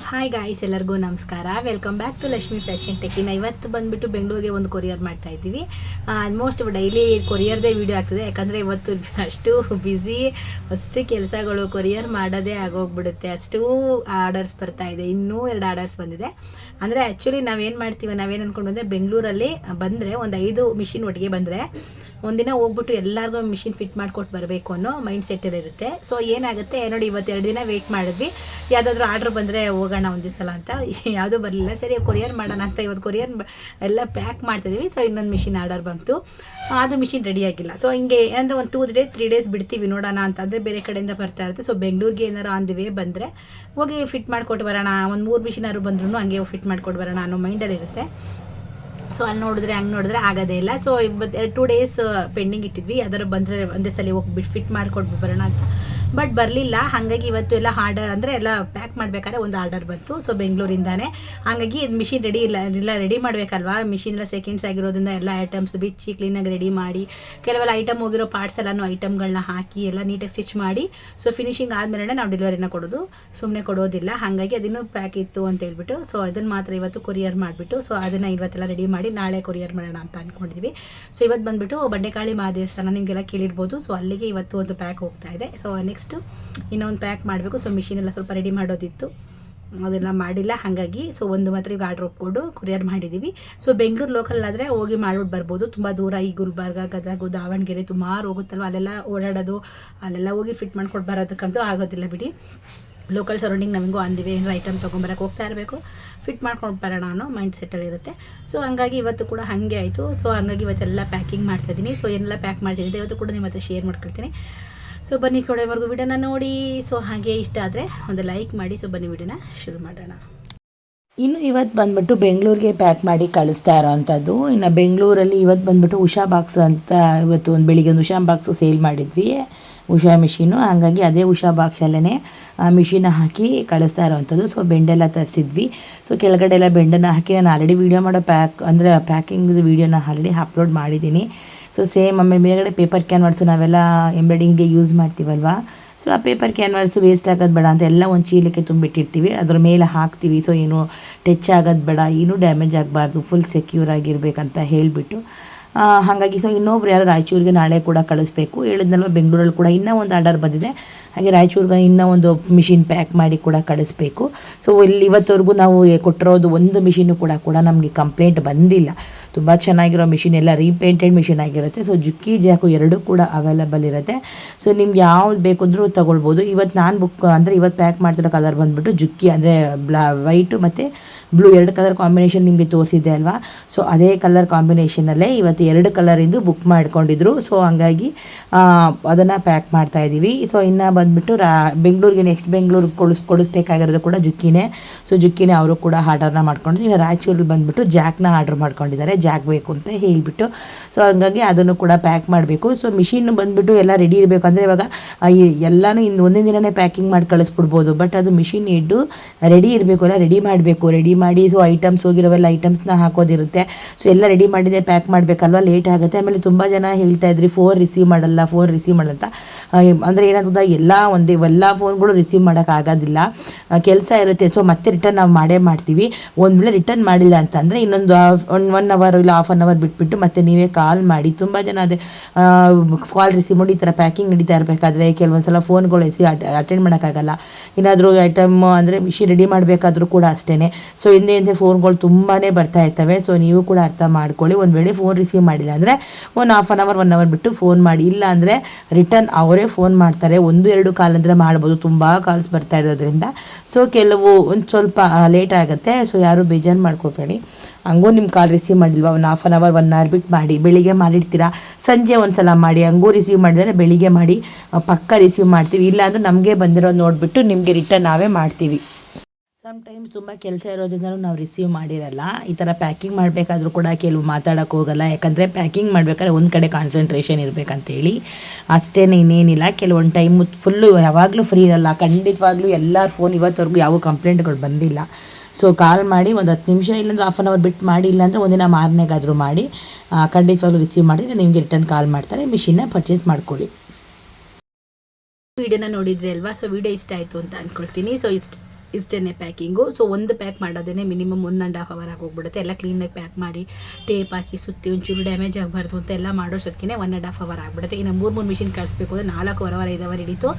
Hi guys, ಎಲ್ಲರಿಗೂ ನಮಸ್ಕಾರ. Welcome back to Lakshmi fashion ಟೆಕ್ಕಿನ. ಇವತ್ತು ಬಂದುಬಿಟ್ಟು ಬೆಂಗಳೂರಿಗೆ ಒಂದು ಕೊರಿಯರ್ ಮಾಡ್ತಾ ಇದ್ದೀವಿ. ಆಲ್ಮೋಸ್ಟ್ ಡೈಲಿ ಕೊರಿಯರ್ದೇ ವೀಡಿಯೋ ಆಗ್ತದೆ, ಯಾಕಂದರೆ ಇವತ್ತು ಅಷ್ಟು ಬ್ಯುಸಿ, ಅಷ್ಟು ಕೆಲಸಗಳು, ಕೊರಿಯರ್ ಮಾಡೋದೇ ಆಗೋಗ್ಬಿಡುತ್ತೆ. ಅಷ್ಟೂ ಆರ್ಡರ್ಸ್ ಬರ್ತಾ ಇದೆ. ಇನ್ನೂ 2 ಆರ್ಡರ್ಸ್ ಬಂದಿದೆ. ಅಂದರೆ ಆ್ಯಕ್ಚುಲಿ ನಾವೇನು ಮಾಡ್ತೀವಿ, ನಾವೇನು ಅಂದ್ಕೊಂಡು ಬಂದರೆ, ಬೆಂಗಳೂರಲ್ಲಿ ಬಂದರೆ ಒಂದು 5 ಮಿಷಿನ್ ಒಟ್ಟಿಗೆ ಬಂದರೆ ಒಂದಿನ ಹೋಗ್ಬಿಟ್ಟು ಎಲ್ಲರಿಗೂ ಮಿಷಿನ್ ಫಿಟ್ ಮಾಡಿಕೊಟ್ಟು ಬರಬೇಕು ಅನ್ನೋ ಮೈಂಡ್ ಸೆಟ್ಟಲ್ಲಿರುತ್ತೆ. ಸೊ ಏನಾಗುತ್ತೆ ನೋಡಿ, ಇವತ್ತು 2 ದಿನ ವೆಯ್ಟ್ ಮಾಡಿದ್ವಿ, ಯಾವುದಾದ್ರೂ ಆರ್ಡ್ರ್ ಬಂದರೆ ಹೋಗೋಣ ಒಂದು ಸಲ ಅಂತ. ಯಾವುದೂ ಬರಲಿಲ್ಲ. ಸರಿ ಕೊರಿಯರ್ ಮಾಡೋಣ ಅಂತ ಇವತ್ತು ಕೊರಿಯರ್ ಎಲ್ಲ ಪ್ಯಾಕ್ ಮಾಡ್ತಿದ್ದೀವಿ. ಸೊ ಇನ್ನೊಂದು ಮಿಷಿನ್ ಆರ್ಡರ್ ಬಂತು, ಅದು ಮಿಷಿನ್ ರೆಡಿಯಾಗಿಲ್ಲ. ಸೊ ಹಿಂಗೆ ಏನಂದರೆ ಒಂದು 3 ಡೇಸ್ ಬಿಡ್ತೀವಿ ನೋಡೋಣ ಅಂತಂದರೆ ಬೇರೆ ಕಡೆಯಿಂದ ಬರ್ತಾ ಇರುತ್ತೆ. ಸೊ ಬೆಂಗಳೂರಿಗೆ ಏನಾರು ಆನ್ ದಿ ವೇ ಬಂದರೆ ಹೋಗಿ ಫಿಟ್ ಮಾಡಿಕೊಟ್ಟು ಬರೋಣ, ಒಂದು 3 ಮಿಷಿನಾದ್ರು ಬಂದ್ರೂ ಹಂಗೆ ಫಿಟ್ ಮಾಡಿಕೊಟ್ಟು ಬರೋಣ ಅನ್ನೋ ಮೈಂಡಲ್ಲಿರುತ್ತೆ. ಸೊ ಅಲ್ಲಿ ಹಂಗೆ ನೋಡಿದ್ರೆ ಆಗೋದೇ ಇಲ್ಲ. ಸೊ ಇವತ್ತು 2 ಡೇಸ್ ಪೆಂಡಿಂಗ್ ಇಟ್ಟಿದ್ವಿ, ಯಾವ್ದಾದ್ರು ಬಂದರೆ ಒಂದೇ ಸಲ ಹೋಗ್ಬಿಟ್ಟು ಫಿಟ್ ಮಾಡಿಕೊಟ್ಟು ಬರೋಣ ಅಂತ. ಬಟ್ ಬರಲಿಲ್ಲ. ಹಾಗಾಗಿ ಇವತ್ತು ಎಲ್ಲ ಆರ್ಡರ್ ಅಂದರೆ ಎಲ್ಲ ಪ್ಯಾಕ್ ಮಾಡಬೇಕಾದ್ರೆ ಒಂದು ಆರ್ಡರ್ ಬಂತು. ಸೊ ಬೆಂಗಳೂರಿಂದಾನೆ. ಹಾಗಾಗಿ ಮಿಷಿನ್ ರೆಡಿ ಮಾಡಬೇಕಲ್ವಾ. ಮಿಷಿನ್ ಎಲ್ಲ ಸೆಕೆಂಡ್ಸ್ ಆಗಿರೋದ್ರಿಂದ ಎಲ್ಲ ಐಟಮ್ಸ್ ಬಿಚ್ಚಿ ಕ್ಲೀನಾಗಿ ರೆಡಿ ಮಾಡಿ, ಕೆಲವೆಲ್ಲ ಐಟಮ್ ಹೋಗಿರೋ ಪಾರ್ಟ್ಸ್ ಎಲ್ಲನೂ ಐಟಮ್ಗಳನ್ನ ಹಾಕಿ ಎಲ್ಲ ನೀಟಾಗಿ ಸ್ಟಿಚ್ ಮಾಡಿ, ಸೊ ಫಿನಿಶಿಂಗ್ ಆದಮೇಲೆ ನಾವು ಡೆಲಿವರಿನ ಕೊಡೋದು, ಸುಮ್ಮನೆ ಕೊಡೋದಿಲ್ಲ. ಹಾಗಾಗಿ ಅದನ್ನು ಪ್ಯಾಕ್ ಇತ್ತು ಅಂತ ಹೇಳ್ಬಿಟ್ಟು ಸೊ ಅದನ್ನು ಮಾತ್ರ ಇವತ್ತು ಕೊರಿಯರ್ ಮಾಡಿಬಿಟ್ಟು, ಸೊ ಅದನ್ನು ಇವತ್ತೆಲ್ಲ ರೆಡಿ ಮಾಡಿ ನಾಳೆ ಕೊರಿಯರ್ ಮಾಡೋಣ ಅಂತ ಅಂದ್ಕೊಂಡಿದ್ವಿ. ಸೊ ಇವತ್ತು ಬಂದುಬಿಟ್ಟು ಬಂಡೆಕಾಳಿ ಮಹಾದೇವಸ್ಥಾನ ನಿಮಗೆಲ್ಲ ಕೇಳಿರ್ಬೋದು. ಸೊ ಅಲ್ಲಿಗೆ ಇವತ್ತು ಒಂದು ಪ್ಯಾಕ್ ಹೋಗ್ತಾ ಇದೆ. ಸೊ ನೆಕ್ಸ್ಟು ಇನ್ನೊಂದು ಪ್ಯಾಕ್ ಮಾಡಬೇಕು. ಸೊ ಮಿಷಿನ್ ಎಲ್ಲ ಸ್ವಲ್ಪ ರೆಡಿ ಮಾಡೋದಿತ್ತು, ಅದೆಲ್ಲ ಮಾಡಿಲ್ಲ. ಹಾಗಾಗಿ ಸೊ ಒಂದು ಮಾತ್ರ ಈಗ ಆರ್ಡ್ರ್ ಒಪ್ಕೊಂಡು ಕೊರಿಯರ್ ಮಾಡಿದ್ದೀವಿ. ಸೊ ಬೆಂಗಳೂರು ಲೋಕಲ್ ಆದರೆ ಹೋಗಿ ಮಾಡ್ಬಿಟ್ಟು ಬರ್ಬೋದು. ತುಂಬ ದೂರ, ಈ ಗುಲ್ಬರ್ಗ, ಗದಗ, ದಾವಣಗೆರೆ ಸುಮಾರು ಹೋಗುತ್ತಲ್ವ, ಅಲ್ಲೆಲ್ಲ ಓಡಾಡೋದು, ಅಲ್ಲೆಲ್ಲ ಹೋಗಿ ಫಿಟ್ ಮಾಡ್ಕೊಂಡು ಬರೋದಕ್ಕಂತೂ ಆಗೋದಿಲ್ಲ ಬಿಡಿ. ಲೋಕಲ್ ಸರೌಂಡಿಂಗ್ ನಮಗೂ ಅಂದಿವೆ, ಏನಾರು ಐಟಮ್ ತೊಗೊಂಬರಕ್ಕೆ ಹೋಗ್ತಾ ಇರಬೇಕು, ಫಿಟ್ ಮಾಡ್ಕೊಂಡು ಬರೋಣ ಅನ್ನೋ ಮೈಂಡ್ ಸೆಟ್ಟಲ್ಲಿರುತ್ತೆ. ಸೊ ಹಂಗಾಗಿ ಇವತ್ತು ಕೂಡ ಹಾಗೆ ಆಯಿತು. ಸೊ ಹಂಗಾಗಿ ಇವತ್ತೆಲ್ಲ ಪ್ಯಾಕಿಂಗ್ ಮಾಡ್ತಾಯಿದ್ದೀನಿ. ಸೊ ಏನೆಲ್ಲ ಪ್ಯಾಕ್ ಮಾಡ್ತಿದ್ದೆ ಇವತ್ತು ಕೂಡ ನಿಮ್ಮ ಹತ್ರ ಶೇರ್ ಮಾಡ್ಕೊಳ್ತೀನಿ. ಸೊ ಬನ್ನಿ, ಕೊಡೋವರೆಗೂ ವಿಡಿಯೋನ ನೋಡಿ. ಸೊ ಹಾಗೆ ಇಷ್ಟ ಆದರೆ ಒಂದು ಲೈಕ್ ಮಾಡಿ. ಸೊ ಬನ್ನಿ ವಿಡಿಯೋನ ಶುರು ಮಾಡೋಣ. ಇನ್ನು ಇವತ್ತು ಬಂದುಬಿಟ್ಟು ಬೆಂಗಳೂರಿಗೆ ಪ್ಯಾಕ್ ಮಾಡಿ ಕಳಿಸ್ತಾ ಇರೋವಂಥದ್ದು. ಇನ್ನು ಬೆಂಗಳೂರಲ್ಲಿ ಇವತ್ತು ಬಂದುಬಿಟ್ಟು ಉಷಾ ಬಾಕ್ಸ್ ಅಂತ ಇವತ್ತು ಒಂದು ಬೆಳಿಗ್ಗೆ ಒಂದು ಉಷಾ ಬಾಕ್ಸ್ ಸೇಲ್ ಮಾಡಿದ್ವಿ, ಉಷಾ ಮಿಷಿನು. ಹಾಗಾಗಿ ಅದೇ ಉಷಾ ಬಾಕ್ಸಲ್ಲೇ ಮಿಷಿನ ಹಾಕಿ ಕಳಿಸ್ತಾ ಇರೋವಂಥದ್ದು. ಸೊ ಬೆಂಡೆಲ್ಲ ತರಿಸಿದ್ವಿ. ಸೊ ಕೆಳಗಡೆ ಎಲ್ಲ ಬೆಂಡನ್ನು ಹಾಕಿ ನಾನು ಆಲ್ರೆಡಿ ವೀಡಿಯೋ ಮಾಡೋ ಪ್ಯಾಕಿಂಗ್ ವೀಡಿಯೋನ ಆಲ್ರೆಡಿ ಅಪ್ಲೋಡ್ ಮಾಡಿದ್ದೀನಿ. ಸೊ ಸೇಮ್ ಆಮೇಲೆ ಮೇಲ್ಗಡೆ ಪೇಪರ್ ಕ್ಯಾನ್ವಾಸು ನಾವೆಲ್ಲ ಎಂಬ್ರಾಯ್ಡಿಂಗ್ಗೆ ಯೂಸ್ ಮಾಡ್ತೀವಲ್ವ, ಸೊ ಆ ಪೇಪರ್ ಕ್ಯಾನ್ವಾಸು ವೇಸ್ಟ್ ಆಗೋದು ಬೇಡ ಅಂತ ಎಲ್ಲ ಒಂದು ಚೀಲಕ್ಕೆ ತುಂಬಿಟ್ಟಿರ್ತೀವಿ, ಅದ್ರ ಮೇಲೆ ಹಾಕ್ತೀವಿ. ಸೊ ಏನು ಟಚ್ ಆಗೋದು ಬೇಡ, ಏನೂ ಡ್ಯಾಮೇಜ್ ಆಗಬಾರ್ದು, ಫುಲ್ ಸೆಕ್ಯೂರ್ ಆಗಿರಬೇಕಂತ ಹೇಳಿಬಿಟ್ಟು ಹಾಗಾಗಿ ಸೊ ಇನ್ನೊಬ್ರು ಯಾರು ರಾಯಚೂರಿಗೆ ನಾಳೆ ಕೂಡ ಕಳಿಸ್ಬೇಕು ಹೇಳಿದ್ನಲ್ವ. ಬೆಂಗಳೂರಲ್ಲಿ ಕೂಡ ಇನ್ನೂ ಒಂದು ಆರ್ಡರ್ ಬಂದಿದೆ, ಹಾಗೆ ರಾಯಚೂರಿಗೆ ಇನ್ನೂ ಒಂದು ಮಿಷಿನ್ ಪ್ಯಾಕ್ ಮಾಡಿ ಕೂಡ ಕಳಿಸ್ಬೇಕು. ಸೊ ಇವತ್ತವರೆಗೂ ನಾವು ಕೊಟ್ಟಿರೋದು ಒಂದು ಮಿಷಿನು ಕೂಡ ನಮಗೆ ಕಂಪ್ಲೇಂಟ್ ಬಂದಿಲ್ಲ. ತುಂಬ ಚೆನ್ನಾಗಿರೋ ಮಿಷಿನ್, ಎಲ್ಲ ರೀಪೇಂಟೆಡ್ ಮಿಷಿನ್ ಆಗಿರುತ್ತೆ. ಸೊ ಜುಕ್ಕಿ ಜಾಕು ಎರಡೂ ಕೂಡ ಅವೈಲಬಲ್ ಇರುತ್ತೆ. ಸೊ ನಿಮ್ಗೆ ಯಾವ್ದು ಬೇಕು ಅಂದರೂ ತೊಗೊಳ್ಬೋದು. ಇವತ್ತು ನಾನು ಇವತ್ತು ಪ್ಯಾಕ್ ಮಾಡ್ತಿರೋ ಕಲರ್ ಬಂದುಬಿಟ್ಟು ಜುಕ್ಕಿ, ಅಂದರೆ ವೈಟು ಮತ್ತು ಬ್ಲೂ 2 ಕಲರ್ ಕಾಂಬಿನೇಷನ್ ನಿಮಗೆ ತೋರಿಸಿದ್ದೆ ಅಲ್ವಾ. ಸೊ ಅದೇ ಕಲರ್ ಕಾಂಬಿನೇಷನಲ್ಲೇ ಇವತ್ತು 2 ಕಲರಿಂದು ಬುಕ್ ಮಾಡ್ಕೊಂಡಿದ್ರು. ಸೊ ಹಂಗಾಗಿ ಅದನ್ನು ಪ್ಯಾಕ್ ಮಾಡ್ತಾಯಿದ್ದೀವಿ. ಸೊ ಇನ್ನು ಬಂದುಬಿಟ್ಟು ಬೆಂಗಳೂರಿಗೆ ನೆಕ್ಸ್ಟ್ ಬೆಂಗಳೂರಿಗೆ ಕೊಡಿಸ್ಬೇಕಾಗಿರೋದು ಕೂಡ ಜುಕ್ಕಿನೇ. ಸೊ ಜುಕ್ಕಿನೇ ಅವರು ಕೂಡ ಆರ್ಡರ್ನ ಮಾಡ್ಕೊಂಡು, ಇನ್ನು ರಾಯಚೂರಲ್ಲಿ ಬಂದುಬಿಟ್ಟು ಜಾಕ್ನ ಆರ್ಡ್ರ್ ಮಾಡ್ಕೊಂಡಿದ್ದಾರೆ, ಜಾಕ್ ಬೇಕು ಅಂತ ಹೇಳಿಬಿಟ್ಟು. ಸೊ ಹಂಗಾಗಿ ಅದನ್ನು ಕೂಡ ಪ್ಯಾಕ್ ಮಾಡಬೇಕು. ಸೊ ಮಿಷಿನ್ ಬಂದುಬಿಟ್ಟು ಎಲ್ಲ ರೆಡಿ ಇರಬೇಕು. ಅಂದರೆ ಇವಾಗ ಎಲ್ಲನೂ ಇನ್ನು ಒಂದೇ ದಿನವೇ ಪ್ಯಾಕಿಂಗ್ ಮಾಡಿ ಕಳಿಸ್ಬಿಡ್ಬೋದು, ಬಟ್ ಅದು ಮಿಷಿನ್ ಇಟ್ಟು ರೆಡಿ ಇರಬೇಕು, ಎಲ್ಲ ರೆಡಿ ಮಾಡಬೇಕು. ರೆಡಿ ಮಾಡಿ ಸೊ ಐಟಮ್ಸ್ ಹೋಗಿರೋವೆಲ್ಲ ಐಟಮ್ಸ್ನ ಹಾಕೋದಿರುತ್ತೆ. ಸೊ ಎಲ್ಲ ರೆಡಿ ಮಾಡಿದೆ ಪ್ಯಾಕ್ ಮಾಡಬೇಕಲ್ವ, ಲೇಟ್ ಆಗುತ್ತೆ. ಆಮೇಲೆ ತುಂಬ ಜನ ಹೇಳ್ತಾ ಇದ್ರಿ ಫೋನ್ ರಿಸೀವ್ ಮಾಡಲ್ಲ ಅಂತ. ಅಂದರೆ ಏನಾಗ್ತದೆ, ಎಲ್ಲ ಫೋನ್ಗಳು ರಿಸೀವ್ ಮಾಡೋಕ್ಕಾಗೋದಿಲ್ಲ, ಕೆಲಸ ಇರುತ್ತೆ. ಸೊ ಮತ್ತೆ ರಿಟರ್ನ್ ನಾವು ಮಾಡ್ತೀವಿ. ಒಂದು ವೇಳೆ ರಿಟರ್ನ್ ಮಾಡಿಲ್ಲ ಅಂತಂದರೆ ಇನ್ನೊಂದು 1 ಅವರ್ ಇಲ್ಲ ಹಾಫ್ ಆನ್ ಅವರ್ ಬಿಟ್ಬಿಟ್ಟು ಮತ್ತೆ ನೀವೇ ಕಾಲ್ ಮಾಡಿ. ತುಂಬ ಜನ ಅದೇ ಕಾಲ್ ರಿಸೀವ್ ಮಾಡಿ ಈ ಥರ ಪ್ಯಾಕಿಂಗ್ ನಡೀತಾ ಇರಬೇಕಾದ್ರೆ ಕೆಲವೊಂದು ಸಲ ಫೋನ್ಗಳು ಅಟೆಂಡ್ ಮಾಡೋಕ್ಕಾಗಲ್ಲ. ಏನಾದರೂ ಐಟಮ್ ಅಂದರೆ ಮಿಷಿನ್ ರೆಡಿ ಮಾಡಬೇಕಾದ್ರೂ ಕೂಡ ಅಷ್ಟೇ. ಸೊ ಹಿಂದೆ ಫೋನ್ಗಳು ತುಂಬಾ ಬರ್ತಾ ಇರ್ತವೆ. ಸೊ ನೀವು ಕೂಡ ಅರ್ಥ ಮಾಡ್ಕೊಳ್ಳಿ. ಒಂದು ವೇಳೆ ಫೋನ್ ರಿಸೀವ್ ಮಾಡಿಲ್ಲ ಅಂದರೆ ಒಂದು ಹಾಫ್ ಆನ್ ಅವರ್ 1 ಅವರ್ ಬಿಟ್ಟು ಫೋನ್ ಮಾಡಿ. ಇಲ್ಲ ಅಂದರೆ ರಿಟರ್ನ್ ಅವರೇ ಫೋನ್ ಮಾಡ್ತಾರೆ. 1-2 ಕಾಲ್ ಅಂದರೆ ಮಾಡ್ಬೋದು, ತುಂಬ ಕಾಲ್ಸ್ ಬರ್ತಾ ಇರೋದ್ರಿಂದ. ಸೊ ಕೆಲವು ಒಂದು ಸ್ವಲ್ಪ ಲೇಟ್ ಆಗುತ್ತೆ. ಸೊ ಯಾರು ಬೇಜಾರು ಮಾಡ್ಕೋಬೇಡಿ. ಹಂಗೂ ನಿಮ್ಮ ಕಾಲ್ ರಿಸೀವ್ ಮಾಡಿಲ್ವ, ಒಂದು ಹಾಫ್ ಆನ್ ಅವರ್ 1 ಅವರ್ ಬಿಟ್ಟು ಮಾಡಿ. ಬೆಳಿಗ್ಗೆ ಮಾಡಿರ್ತೀರಾ, ಸಂಜೆ ಒಂದು ಸಲ ಮಾಡಿ. ಹಂಗೂ ರಿಸೀವ್ ಮಾಡಿದರೆ ಬೆಳಿಗ್ಗೆ ಮಾಡಿ, ಪಕ್ಕ ರಿಸೀವ್ ಮಾಡ್ತೀವಿ. ಇಲ್ಲಾಂದ್ರೆ ನಮಗೆ ಬಂದಿರೋದು ನೋಡಿಬಿಟ್ಟು ನಿಮಗೆ ರಿಟರ್ನ್ ನಾವೇ ಮಾಡ್ತೀವಿ. ಸಮ್ಟೈಮ್ಸ್ ತುಂಬ ಕೆಲಸ ಇರೋದ್ರಿಂದ ನಾವು ರಿಸೀವ್ ಮಾಡಿರಲ್ಲ. ಈ ಥರ ಪ್ಯಾಕಿಂಗ್ ಮಾಡಬೇಕಾದ್ರೂ ಕೂಡ ಕೆಲವು ಮಾತಾಡೋಕ್ಕೆ ಹೋಗಲ್ಲ, ಯಾಕಂದರೆ ಪ್ಯಾಕಿಂಗ್ ಮಾಡಬೇಕಾದ್ರೆ ಒಂದು ಕಡೆ ಕಾನ್ಸಂಟ್ರೇಷನ್ ಇರಬೇಕಂತೇಳಿ ಅಷ್ಟೇ, ಇನ್ನೇನಿಲ್ಲ. ಕೆಲವೊಂದು ಟೈಮ್ ಫುಲ್ಲು ಯಾವಾಗಲೂ ಫ್ರೀ ಇರಲ್ಲ. ಖಂಡಿತವಾಗ್ಲೂ ಎಲ್ಲರ ಫೋನ್ ಇವತ್ತವರೆಗೂ ಯಾವ ಕಂಪ್ಲೇಂಟ್ಗಳು ಬಂದಿಲ್ಲ. ಸೊ ಕಾಲ್ ಮಾಡಿ ಒಂದು 10 ನಿಮಿಷ ಇಲ್ಲಾಂದ್ರೆ ಹಾಫ್ ಆನ್ ಅವರ್ ಬಿಟ್ಟು ಮಾಡಿ, ಇಲ್ಲಾಂದರೆ ಒಂದಿನ ಮಾರನೆಗಾದರೂ ಮಾಡಿ ಖಂಡಿತವಾಗ್ಲೂ ರಿಸೀವ್ ಮಾಡಿದರೆ ನಿಮಗೆ ರಿಟರ್ನ್ ಕಾಲ್ ಮಾಡ್ತಾರೆ, ಮಿಷಿನ್ನ ಪರ್ಚೇಸ್ ಮಾಡ್ಕೊಳ್ಳಿ. ವಿಡಿಯೋನ ನೋಡಿದ್ರಿ ಅಲ್ವಾ. ಸೊ ವಿಡಿಯೋ ಇಷ್ಟ ಆಯಿತು ಅಂತ ಅಂದ್ಕೊಳ್ತೀನಿ. ಸೊ ಇಷ್ಟೇ ಪ್ಯಾಕಿಂಗು. ಸೊ ಒಂದು ಪ್ಯಾಕ್ ಮಾಡೋದೇ ಮಿನಿಮಮ್ 1.5 hour ಆಗೋಗ್ಬಿಡುತ್ತೆ. ಎಲ್ಲ ಕ್ಲೀನಾಗಿ ಪ್ಯಾಕ್ ಮಾಡಿ ಟೇಪ್ ಹಾಕಿ ಸುತ್ತಿ ಒಂಚೂರು ಡ್ಯಾಮೇಜ್ ಆಗಬಾರ್ದು ಅಂತ ಎಲ್ಲ ಮಾಡೋಷ್ಟೊತ್ತಿಗೆ 1.5 hour ಆಗಿಬಿಡುತ್ತೆ. ಇನ್ನು 3 ಮಿಷಿನ್ ಕಳಿಸ್ಬೇಕು ಅಂದರೆ 4 hour 5 hour ಹಿಡಿತು.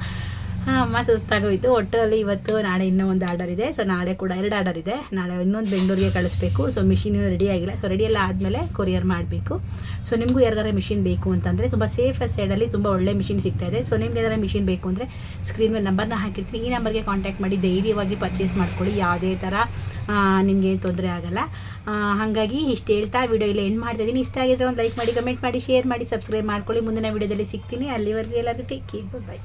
ಸುಸ್ತಾಗೋಯ್ತು ಒಟ್ಟಲ್ಲಿ. ಇವತ್ತು ನಾಳೆ ಇನ್ನೂ ಒಂದು ಆರ್ಡರ್ ಇದೆ. ಸೊ ನಾಳೆ ಕೂಡ 2 ಆರ್ಡರ್ ಇದೆ. ನಾಳೆ ಇನ್ನೊಂದು ಬೆಂಗಳೂರಿಗೆ ಕಳಿಸ್ಬೇಕು. ಸೊ ಮಿಷಿನ್ ರೆಡಿ ಆಗಿಲ್ಲ. ಸೊ ರೆಡಿ ಎಲ್ಲ ಆದಮೇಲೆ ಕೊರಿಯರ್ ಮಾಡಬೇಕು. ಸೊ ನಿಮಗೂ ಯಾರಿಗಾರ ಮಿಷಿನ್ ಬೇಕು ಅಂತಂದರೆ ತುಂಬ ಸೇಫ್ ಸೈಡಲ್ಲಿ ತುಂಬ ಒಳ್ಳೆ ಮಿಷಿನ್ ಸಿಗ್ತಾ ಇದೆ. ಸೊ ನಿಮ್ಗೆ ಯಾವ್ದಾರ ಮಿಷಿನ್ ಬೇಕು ಅಂದರೆ ಸ್ಕ್ರೀನ್ ಮೇಲೆ ನಂಬರ್ನ ಹಾಕಿರ್ತೀನಿ. ಈ ನಂಬರ್ಗೆ ಕಾಂಟ್ಯಾಕ್ಟ್ ಮಾಡಿ ಧೈರ್ಯವಾಗಿ ಪರ್ಚೇಸ್ ಮಾಡ್ಕೊಳ್ಳಿ. ಯಾವುದೇ ಥರ ನಿಮಗೆ ತೊಂದರೆ ಆಗಲ್ಲ. ಹಾಗಾಗಿ ಇಷ್ಟು ಹೇಳ್ತಾ ವಿಡಿಯೋ ಇಲ್ಲ ಎಂಡ್ ಮಾಡ್ತಾಯಿದ್ದೀನಿ. ಇಷ್ಟ ಆಗಿದ್ರೆ ಒಂದು ಲೈಕ್ ಮಾಡಿ, ಕಮೆಂಟ್ ಮಾಡಿ, ಶೇರ್ ಮಾಡಿ, ಸಬ್ಸ್ಕ್ರೈಬ್ ಮಾಡ್ಕೊಳ್ಳಿ. ಮುಂದಿನ ವಿಡಿಯೋದಲ್ಲಿ ಸಿಗ್ತೀನಿ. ಅಲ್ಲಿವರೆಗೆ ಎಲ್ಲರೂ ಟೇಕ್ ಕೇರ್, ಬೈ.